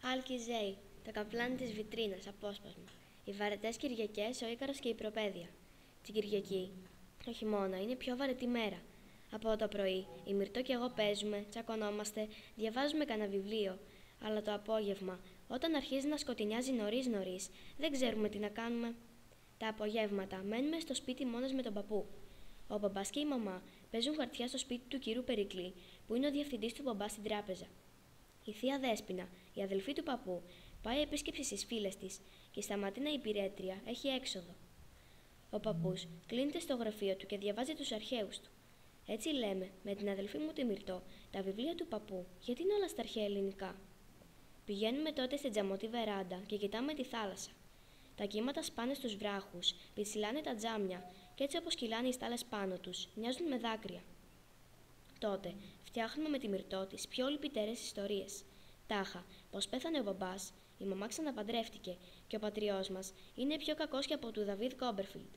Άλκη Ζέη, το καπλάνι της βιτρίνας, απόσπασμα. Οι βαρετές Κυριακές, ο Ίκαρος και η προπαίδεια. Την Κυριακή, το χειμώνα, είναι πιο βαρετή μέρα. Από το πρωί, η Μυρτώ και εγώ παίζουμε, τσακωνόμαστε, διαβάζουμε κανένα βιβλίο. Αλλά το απόγευμα, όταν αρχίζει να σκοτεινιάζει νωρίς, δεν ξέρουμε τι να κάνουμε. Τα απογεύματα μένουμε στο σπίτι μόνος με τον παππού. Ο μπαμπάς και η μαμά παίζουν χαρτιά στο σπίτι του κυρίου Περικλή, που είναι ο διευθυντής του μπαμπά στην τράπεζα. Η θεία Δέσποινα, η αδελφή του παππού, πάει επίσκεψη στις φίλες της και η Σταματίνα η υπηρέτρια έχει έξοδο. Ο παππούς κλείνεται στο γραφείο του και διαβάζει τους αρχαίους του. Έτσι λέμε, με την αδελφή μου τη Μυρτώ, τα βιβλία του παππού, γιατί είναι όλα στα αρχαία ελληνικά. Πηγαίνουμε τότε στην τζαμωτή βεράντα και κοιτάμε τη θάλασσα. Τα κύματα σπάνε στους βράχους, πιτσιλάνε τα τζάμια και έτσι όπως κυλάνε οι στάλες πάνω τους, μοιάζουν με δάκρυα. Τότε φτιάχνουμε με τη Μυρτώ τις πιο λυπητερές ιστορίες. Τάχα, πως πέθανε ο μπαμπάς, η μαμά ξαναπαντρεύτηκε και ο πατριός μας είναι πιο κακός και από του Δαβίδ Κόμπερφιλντ.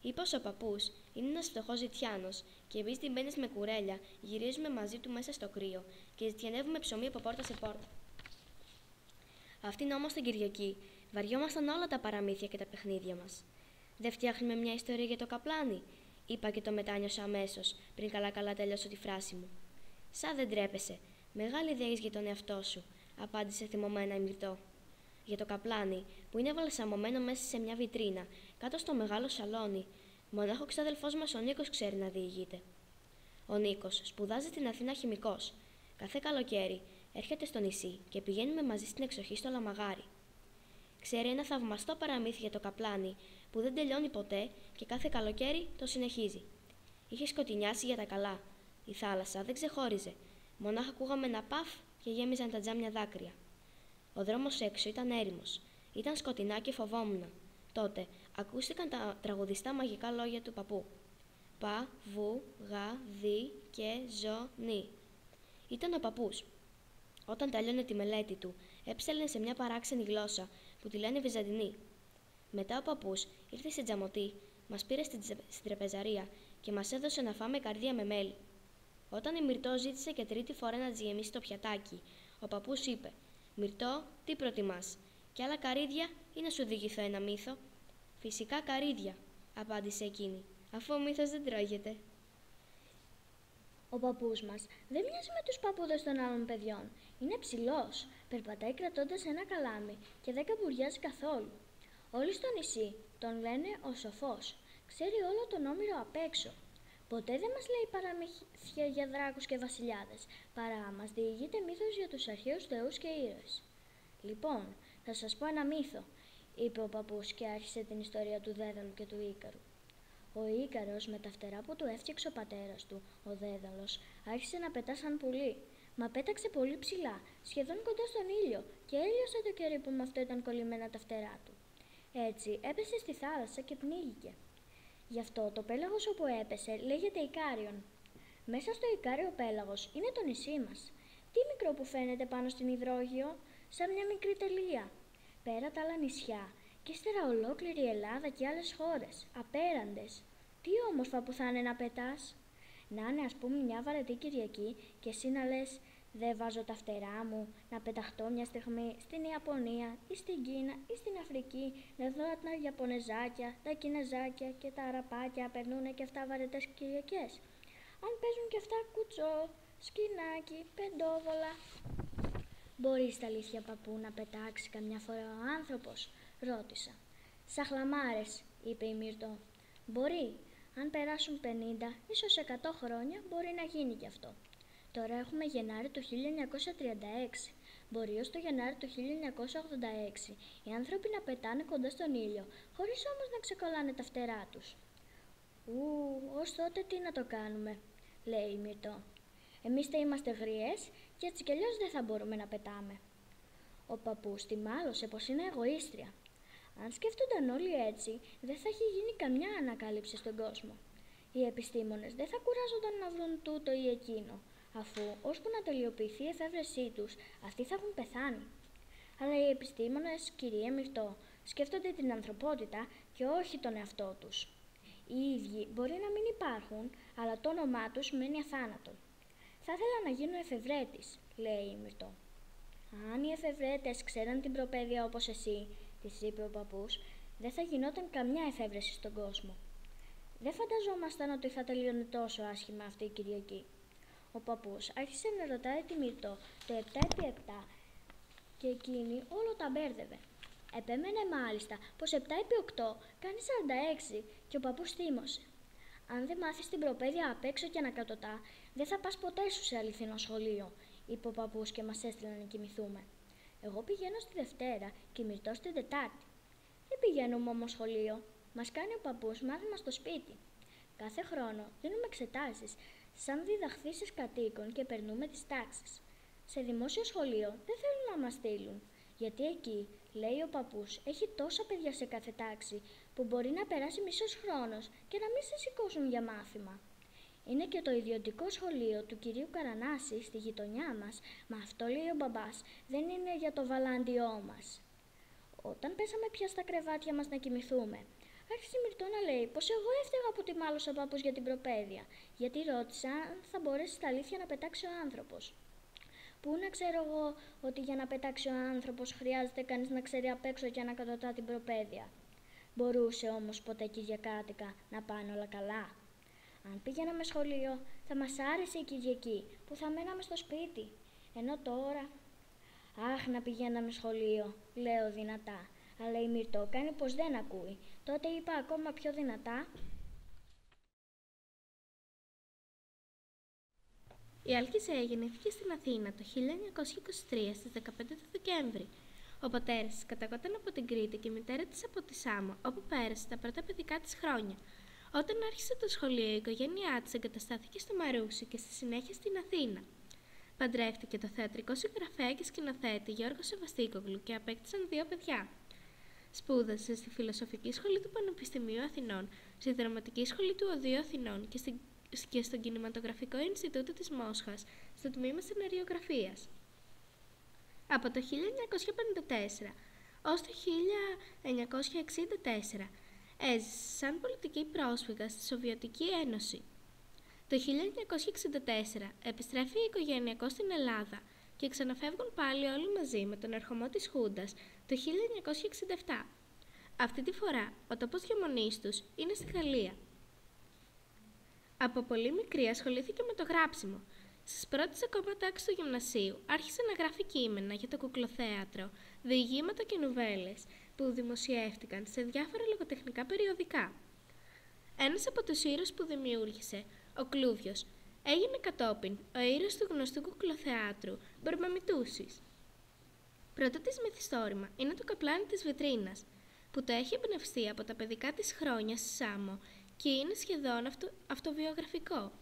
Ή πως ο παππούς είναι ένας φτωχός ζητιάνος και εμείς ντυμένες με κουρέλια γυρίζουμε μαζί του μέσα στο κρύο και ζητιανεύουμε ψωμί από πόρτα σε πόρτα. Αυτήν όμως την Κυριακή βαριόμασταν όλα τα παραμύθια και τα παιχνίδια μας. Δεν φτιάχνουμε μια ιστορία για το καπλάνι, είπα και το μετάνιωσα αμέσως, πριν καλά τελειώσω τη φράση μου. Σαν δεν τρέπεσαι, μεγάλη ιδέα για τον εαυτό σου, απάντησε θυμωμένα η Μυρτώ. Για το καπλάνι, που είναι βαλσαμωμένο μέσα σε μια βιτρίνα, κάτω στο μεγάλο σαλόνι, μονάχο ο ξάδελφός μας ο Νίκος ξέρει να διηγείται. Ο Νίκος σπουδάζει στην Αθήνα χημικός. Κάθε καλοκαίρι έρχεται στο νησί και πηγαίνουμε μαζί στην εξοχή στο Λαμαγάρι. Ξέρει ένα θαυμαστό παραμύθι για το καπλάνι που δεν τελειώνει ποτέ και κάθε καλοκαίρι το συνεχίζει. Είχε σκοτεινιάσει για τα καλά. Η θάλασσα δεν ξεχώριζε. Μονάχα ακούγαμε ένα παφ και γέμιζαν τα τζάμια δάκρυα. Ο δρόμος έξω ήταν έρημος. Ήταν σκοτεινά και φοβόμουν. Τότε ακούστηκαν τα τραγουδιστά μαγικά λόγια του παππού. Πα, βου, γα, δι και ζω, νι. Ήταν ο παππούς. Όταν τέλειωνε τη μελέτη του, έψελνε σε μια παράξενη γλώσσα που τη λένε Βυζαντινή. Μετά ο παππούς ήρθε στην τζαμωτή, μας πήρε στην τραπεζαρία και μας έδωσε να φάμε καρδία με μέλι. Όταν η Μυρτώ ζήτησε και τρίτη φορά να της γεμίσει το πιατάκι, ο παππούς είπε: Μυρτώ, τι προτιμάς, κι άλλα καρύδια ή να σου διηγηθώ ένα μύθο? Φυσικά καρύδια, απάντησε εκείνη, αφού ο μύθος δεν τρώγεται. Ο παππούς μας δεν μοιάζει με τους παππούδες των άλλων παιδιών. Είναι ψηλός, περπατάει κρατώντας ένα καλάμι και δεν καμπουριάζει καθόλου. Όλοι στο νησί τον λένε ο Σοφός. Ξέρει όλο τον Όμηρο απ' έξω. Ποτέ δεν μας λέει παραμύθια για δράκους και βασιλιάδες, παρά μας διηγείται μύθος για τους αρχαίους θεούς και ήρωες. Λοιπόν, θα σας πω ένα μύθο, είπε ο παππούς και άρχισε την ιστορία του Δέδαλου και του Ίκαρου. Ο Ίκαρος, με τα φτερά που του έφτιαξε ο πατέρας του, ο Δέδαλος, άρχισε να πετά σαν πουλί. Μα πέταξε πολύ ψηλά, σχεδόν κοντά στον ήλιο, και έλειωσε το κερί που με αυτό ήταν κολλημένα τα φτερά του. Έτσι έπεσε στη θάλασσα και πνίγηκε. Γι' αυτό το πέλαγος όπου έπεσε λέγεται Ικάριον. Μέσα στο Ικάριο πέλαγος είναι το νησί μας. Τι μικρό που φαίνεται πάνω στην υδρόγειο, σαν μια μικρή τελεία. Πέρα τα άλλα νησιά, και ύστερα ολόκληρη η Ελλάδα και άλλες χώρες, απέραντες. Τι όμορφα που θα είναι να πετάς. Να είναι ας πούμε μια βαρετή Κυριακή και εσύ να λες: δεν βάζω τα φτερά μου να πεταχτώ μια στιγμή στην Ιαπωνία ή στην Κίνα ή στην Αφρική, να δω τα Ιαπωνεζάκια, τα Κινεζάκια και τα Αραπάκια περνούνε και αυτά βαρετές Κυριακές. Αν παίζουν και αυτά κουτσό, σκινάκι, πεντόβολα. Μπορεί στα αλήθεια, παππού, να πετάξει καμιά φορά ο άνθρωπος? Ρώτησα. Σαχλαμάρες, είπε η Μυρτώ. Μπορεί. Αν περάσουν 50, ίσως 100 χρόνια, μπορεί να γίνει κι αυτό. Τώρα έχουμε Γενάρη του 1936. Μπορεί ως το Γενάρη του 1986 οι άνθρωποι να πετάνε κοντά στον ήλιο, χωρίς όμως να ξεκολλάνε τα φτερά τους. Ως τότε τι να το κάνουμε, λέει η Μυρτώ. Εμείς θα είμαστε γριές και έτσι κι αλλιώς δεν θα μπορούμε να πετάμε. Ο παππούς τη μάλωσε πως είναι εγωίστρια. Αν σκέφτονταν όλοι έτσι, δεν θα είχε γίνει καμιά ανακάλυψη στον κόσμο. Οι επιστήμονες δεν θα κουράζονταν να βρουν τούτο ή εκείνο, αφού ώσπου να τελειοποιηθεί η εφεύρεσή τους, αυτοί θα έχουν πεθάνει. Αλλά οι επιστήμονες, κυρία Μυρτώ, σκέφτονται την ανθρωπότητα και όχι τον εαυτό τους. Οι ίδιοι μπορεί να μην υπάρχουν, αλλά το όνομά τους μένει αθάνατο. Θα ήθελα να γίνω εφευρέτης, λέει η Μυρτώ. «Αν οι εφευρέτες ξέραν την προπαίδεια όπως εσύ», της είπε ο παππούς, «δεν θα γινόταν καμιά εφεύρεση στον κόσμο. Δεν φανταζόμασταν ότι θα τελειώνει τόσο άσχημα αυτή η Κυριακή». Ο παππούς άρχισε να ρωτάει τη Μυρτώ το 7x7 και εκείνη όλο τα μπέρδευε. Επέμενε μάλιστα πως 7x8 κάνει 46 και ο παππούς θύμωσε. «Αν δεν μάθεις την προπαίδεια απ' έξω και ανακατοτά, δεν θα πας ποτέ σου σε αληθινό σχολείο», είπε ο παππούς και μας έστειλε να κοιμηθούμε. «Εγώ πηγαίνω στη Δευτέρα και η Μυρτώ στην Τετάρτη». «Δεν πηγαίνουμε όμως σχολείο. Μας κάνει ο παππούς μάθημα στο σπίτι. Κάθε χρόνο δίνουμε εξετάσεις σαν διδαχθήσεις κατοίκων και περνούμε τις τάξεις. Σε δημόσιο σχολείο δεν θέλουν να μας στείλουν, γιατί εκεί, λέει ο παππούς, έχει τόσα παιδιά σε κάθε τάξη που μπορεί να περάσει μισός χρόνος και να μην σε σηκώσουν για μάθημα. Είναι και το ιδιωτικό σχολείο του κυρίου Καρανάση στη γειτονιά μας, μα αυτό, λέει ο μπαμπάς, δεν είναι για το βαλάντιό μας». Όταν πέσαμε πια στα κρεβάτια μας να κοιμηθούμε, άρχισε η Μυρτώ να λέει πως εγώ έφταιγα που τη μάλωσε ο παππούς για την προπαίδεια, γιατί ρώτησα αν θα μπορέσει στα αλήθεια να πετάξει ο άνθρωπος. «Πού να ξέρω εγώ ότι για να πετάξει ο άνθρωπος χρειάζεται κανείς να ξέρει απ' έξω και ανακατοτά την προπαίδεια. Μπορούσε όμως ποτέ Κυριακάτικα να πάνε όλα καλά? Αν πήγαιναμε σχολείο, θα μας άρεσε η Κυριακή που θα μέναμε στο σπίτι. Ενώ τώρα...» «Αχ, να πηγαίναμε σχολείο», λέω δυνατά, αλλά η Μυρτώ κάνει πως δεν ακούει. Τότε είπα ακόμα πιο δυνατά: Η Άλκηζε γεννήθηκε στην Αθήνα το 1923 στις 15 του Δεκέμβρη. Ο πατέρας της καταγόταν από την Κρήτη και η μητέρα της από τη Σάμο, όπου πέρασε τα πρώτα παιδικά της χρόνια. Όταν άρχισε το σχολείο, η οικογένειά της εγκαταστάθηκε στο Μαρούσι και στη συνέχεια στην Αθήνα. Παντρεύτηκε το θεατρικό συγγραφέα και σκηνοθέτη Γιώργο Σεβαστίκογλου και απέκτησαν 2 παιδιά. Σπούδασε στη Φιλοσοφική Σχολή του Πανεπιστημίου Αθηνών, στη Δραματική Σχολή του Οδείου Αθηνών και στον Κινηματογραφικό Ινστιτούτο της Μόσχας, στο τμήμα σεναριογραφίας. Από το 1954 ως το 1964 έζησε σαν πολιτική πρόσφυγα στη Σοβιετική Ένωση. Το 1964 επιστρέφει η οικογένειακό στην Ελλάδα και ξαναφεύγουν πάλι όλοι μαζί με τον ερχομό της Χούντας το 1967. Αυτή τη φορά ο τόπος διαμονής τους είναι στη Γαλλία. Από πολύ μικρή ασχολήθηκε με το γράψιμο. Στις πρώτες ακόμα τάξεις του γυμνασίου άρχισε να γράφει κείμενα για το κουκλοθέατρο, διηγήματα και νουβέλες που δημοσιεύτηκαν σε διάφορα λογοτεχνικά περιοδικά. Ένας από τους ήρωες που δημιούργησε, ο Κλούβιος, έγινε κατόπιν ο ήρωας του γνωστού κουκλοθεάτρου Μπορμαμιτούσης. Πρώτο της μυθιστόρημα είναι το καπλάνι της Βιτρίνας, που το έχει εμπνευστεί από τα παιδικά της χρόνια στη Σάμο και είναι σχεδόν αυτοβιογραφικό.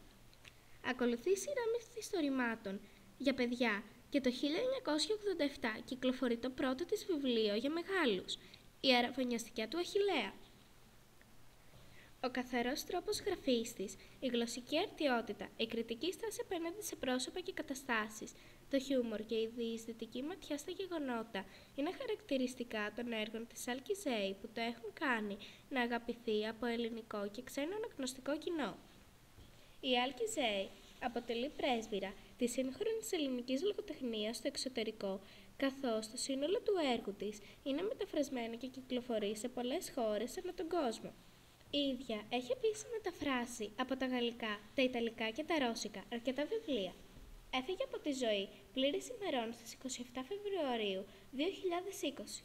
Ακολουθεί σειρά μυθιστορημάτων για παιδιά και το 1987 κυκλοφορεί το πρώτο της βιβλίο για μεγάλους, η αραβωνιαστικιά του Αχιλλέα. Ο καθαρός τρόπος γραφής της, η γλωσσική αρτιότητα, η κριτική στάση απέναντι σε πρόσωπα και καταστάσεις, το χιούμορ και η διεισδυτική ματιά στα γεγονότα είναι χαρακτηριστικά των έργων της Άλκηζε που το έχουν κάνει να αγαπηθεί από ελληνικό και ξένο αναγνωστικό κοινό. Η Άλκηζε αποτελεί πρέσβυρα της σύγχρονης ελληνικής λογοτεχνίας στο εξωτερικό, καθώς το σύνολο του έργου της είναι μεταφρασμένο και κυκλοφορεί σε πολλές χώρες ανά τον κόσμο. Η ίδια έχει επίσης μεταφράσει από τα γαλλικά, τα ιταλικά και τα ρώσικα αρκετά βιβλία. Έφυγε από τη ζωή πλήρης ημερών στις 27 Φεβρουαρίου 2020.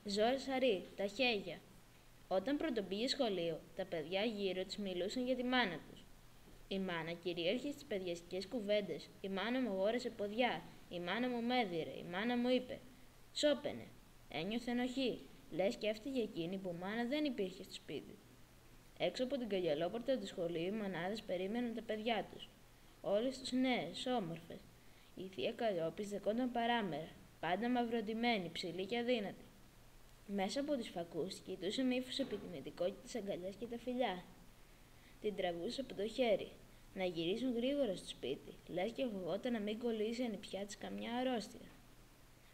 Ζόρ Σαρή, τα χέρια. Όταν πρωτοπήγε σχολείο, τα παιδιά γύρω της μιλούσαν για τη μάνα τους. Η μάνα κυρίαρχε στις παιδιαστικές κουβέντες. Η μάνα μου αγόρασε ποδιά. Η μάνα μου με έδιρε. Η μάνα μου είπε. Σώπαινε. Ένιωθε ενοχή. Λες και έφταιγε εκείνη που μάνα δεν υπήρχε στο σπίτι. Έξω από την καγκελόπορτα του σχολείου, οι μανάδες περίμεναν τα παιδιά τους. Όλες τους νέες, όμορφες. Η θεία Καλλιόπη στεκόταν παράμερα, πάντα μαυροντημένη, ψηλή και αδύνατη. Μέσα από τις φακούς κοιτούσε με ύφος επιτιμητικό και τις αγκαλιές και τα φιλιά. Την τραβούσε από το χέρι. Να γυρίσουν γρήγορα στο σπίτι, λες και φοβόταν να μην κολλήσει ανιψιά της καμιά αρρώστια.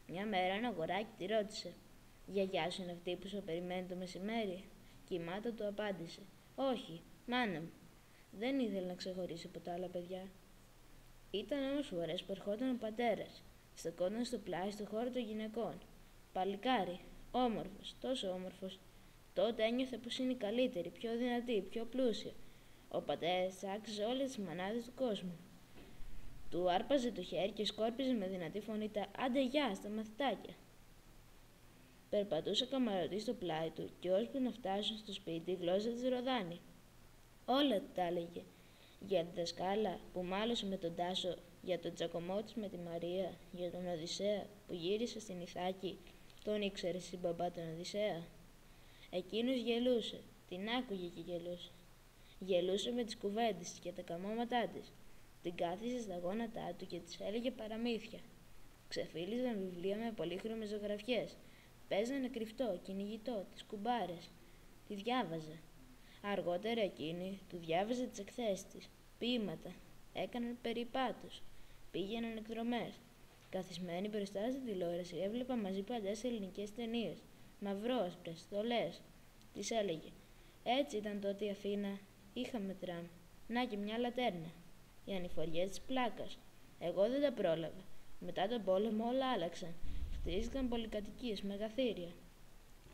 Μια μέρα ένα αγοράκι τη ρώτησε: «Γιαγιά σου είναι αυτή που σου περιμένει το μεσημέρι?» Και η μάτα του απάντησε: «Όχι, μάνα μου». Δεν ήθελε να ξεχωρίσει από τα άλλα παιδιά. Ήταν όμως φορές που ερχόταν ο πατέρας. Στεκόταν στο πλάι στο χώρο των γυναικών. Παλικάρι, όμορφος, τόσο όμορφος. Τότε ένιωθε πως είναι η καλύτερη, πιο δυνατή, πιο πλούσια. Ο πατέρας άξιζε όλες τις μανάδες του κόσμου. Του άρπαζε το χέρι και σκόρπιζε με δυνατή φωνή τα «Άντε γεια» στα μαθητάκια. Περπατούσε καμαρωτή στο πλάι του και ώσπου να φτάσουν στο σπίτι η γλώσσα της ροδάνει. Όλα του τα έλεγε. Για τη δασκάλα που μάλωσε με τον Τάσο, για τον τσακωμό της με τη Μαρία, για τον Οδυσσέα που γύρισε στην Ιθάκη. Τον ήξερε εσύ μπαμπά τον Οδυσσέα? Εκείνος γελούσε, την άκουγε και γελούσε. Γελούσε με τις κουβέντες και τα καμώματά της. Την κάθισε στα γόνατά του και της έλεγε παραμύθια. Ξεφύλιζαν βιβλία με πολύχρωμες ζωγραφιές. Παίζανε κρυφτό, κυνηγητό, τις κουμπάρες. Τη διάβαζε. Αργότερα εκείνη του διάβαζε τις εκθέσεις της, ποίηματα. Έκαναν περιπάτους. Πήγαιναν εκδρομές. Καθισμένοι μπροστά στην τηλεόραση έβλεπαν μαζί παλιές ελληνικές ταινίες. Μαυρόασπρες, στολές. Της έλεγε: «Έτσι ήταν τότε η Αθήνα. Είχαμε τραμ. Να και μια λατέρνα. Οι ανηφοριές της πλάκας. Εγώ δεν τα πρόλαβα. Μετά τον πόλεμο όλα άλλαξαν. Χτίστηκαν πολυκατοικίες, μεγαθύρια».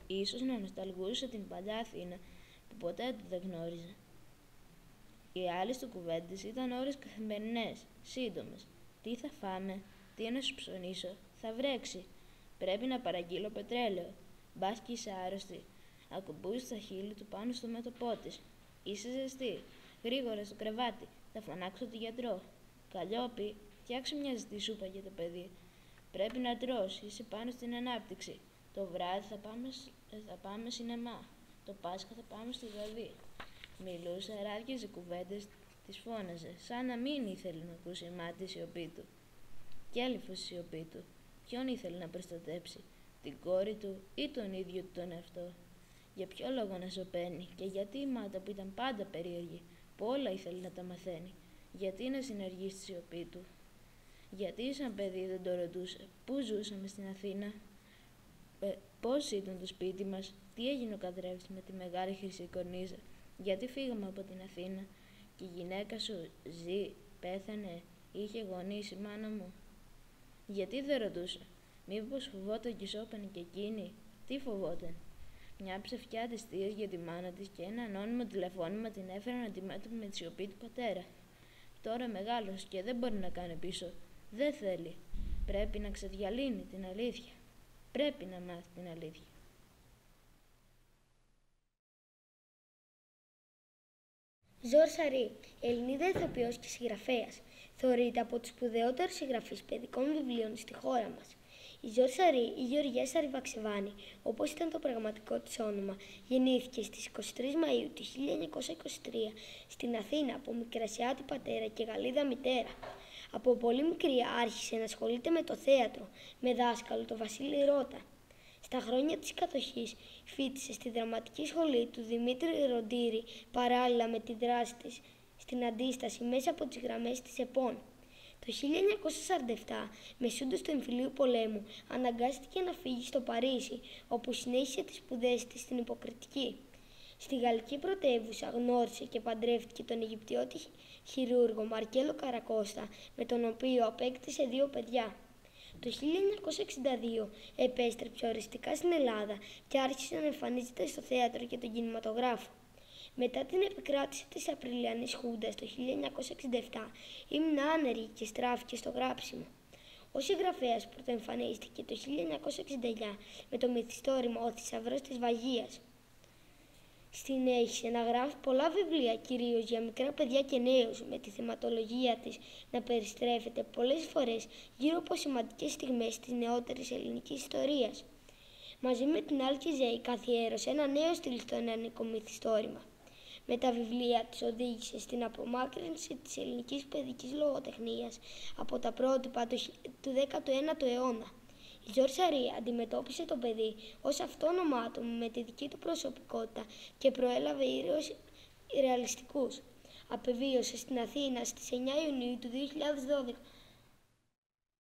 Ίσως να νοσταλγούσε την παλιά Αθήνα που ποτέ του δεν γνώριζε. Οι άλλες του κουβέντες ήταν ώρες καθημερινές, σύντομες. Τι θα φάμε, τι να σου ψωνίσω, θα βρέξει. Πρέπει να παραγγείλω πετρέλαιο. Μπας και είσαι άρρωστη. Ακουμπούσε τα χείλη του πάνω στο μέτωπό της. Είσαι ζεστή. Γρήγορα στο κρεβάτι. Θα φωνάξω τον γιατρό. Καλλιόπη, φτιάξε μια ζεστή σούπα για το παιδί. Πρέπει να τρως, είσαι πάνω στην ανάπτυξη. Το βράδυ θα πάμε σινεμά. Το Πάσχα θα πάμε στο Δαβί. Μιλούσε, ράδιαζε κουβέντες, τις φώναζε, σαν να μην ήθελε να ακούσει η σιωπή του. Κι έλειφος η σιωπή του. Ποιον ήθελε να προστατέψει, την κόρη του ή τον ίδιο του τον εαυτό? Για ποιο λόγο να σωπαίνει και γιατί η Μάτα που ήταν πάντα περίεργη, που όλα ήθελε να τα μαθαίνει, γιατί να συνεργεί στη σιωπή του? Γιατί σαν παιδί δεν το ρωτούσε, πού ζούσαμε στην Αθήνα, πώς ήταν το σπίτι μας, τι έγινε ο καθρέφτης με τη μεγάλη χρυσή κορνίζα, γιατί φύγαμε από την Αθήνα και η γυναίκα σου ζει, πέθανε, είχε γονείς η μάνα μου? Γιατί δεν ρωτούσε, μήπως φοβόταν και σώπανε και εκείνη? Τι φοβόταν? Μια ψευκιά της θείας για τη μάνα της και ένα ανώνυμο τηλεφώνημα την έφεραν αντιμέτωπη με τη σιωπή του πατέρα. Τώρα μεγάλος και δεν μπορεί να κάνει πίσω. Δεν θέλει. Πρέπει να ξεδιαλύνει την αλήθεια. Πρέπει να μάθει την αλήθεια. Ζόρ Σαρή, Ελληνίδα ηθοποιός και συγγραφέας, θεωρείται από τους σπουδαιότερους συγγραφείς παιδικών βιβλίων στη χώρα μας. Η Ζόρ Σαρή, η Γεωργία Σαριβαξεβάνη, όπως ήταν το πραγματικό της όνομα, γεννήθηκε στις 23 Μαΐου του 1923 στην Αθήνα από Μικρασιάτη πατέρα και Γαλλίδα μητέρα. Από πολύ μικρή άρχισε να ασχολείται με το θέατρο, με δάσκαλο τον Βασίλη Ρώτα. Στα χρόνια της κατοχής φοιτήσε στη δραματική σχολή του Δημήτρη Ροντήρη παράλληλα με τη δράση της στην αντίσταση μέσα από τις γραμμές της ΕΠΟΝ. Το 1947, μεσούντος του εμφυλίου πολέμου, αναγκάστηκε να φύγει στο Παρίσι, όπου συνέχισε τις σπουδές της στην Υποκριτική. Στη γαλλική πρωτεύουσα γνώρισε και παντρεύτηκε τον Αιγυπτιώτη χειρούργο Μαρκέλο Καρακώστα, με τον οποίο απέκτησε 2 παιδιά. Το 1962 επέστρεψε οριστικά στην Ελλάδα και άρχισε να εμφανίζεται στο θέατρο και τον κινηματογράφο. Μετά την επικράτηση της Απριλιανής Χούντας το 1967 ήμουν άνεργη και στράφηκε στο γράψιμο. Ο συγγραφέας πρωτοεμφανίστηκε το 1969 με το μυθιστόρημα «Ο Θησαυρός της Βαγείας». Συνέχισε να γράφει πολλά βιβλία, κυρίως για μικρά παιδιά και νέους, με τη θεματολογία της να περιστρέφεται πολλές φορές γύρω από σημαντικές στιγμές της νεότερης ελληνικής ιστορίας. Μαζί με την Άλκη Ζέη καθιέρωσε ένα νέο στυλ στο νεανικό μυθιστόρημα. Με τα βιβλία της οδήγησε στην απομάκρυνση της ελληνικής παιδικής λογοτεχνίας από τα πρότυπα του 19ου αιώνα. Η Ζόρ Σαρή αντιμετώπισε το παιδί ως αυτόνομο άτομο με τη δική του προσωπικότητα και προέλαβε ήρωες ρεαλιστικούς. Απεβίωσε στην Αθήνα στις 9 Ιουνίου του 2012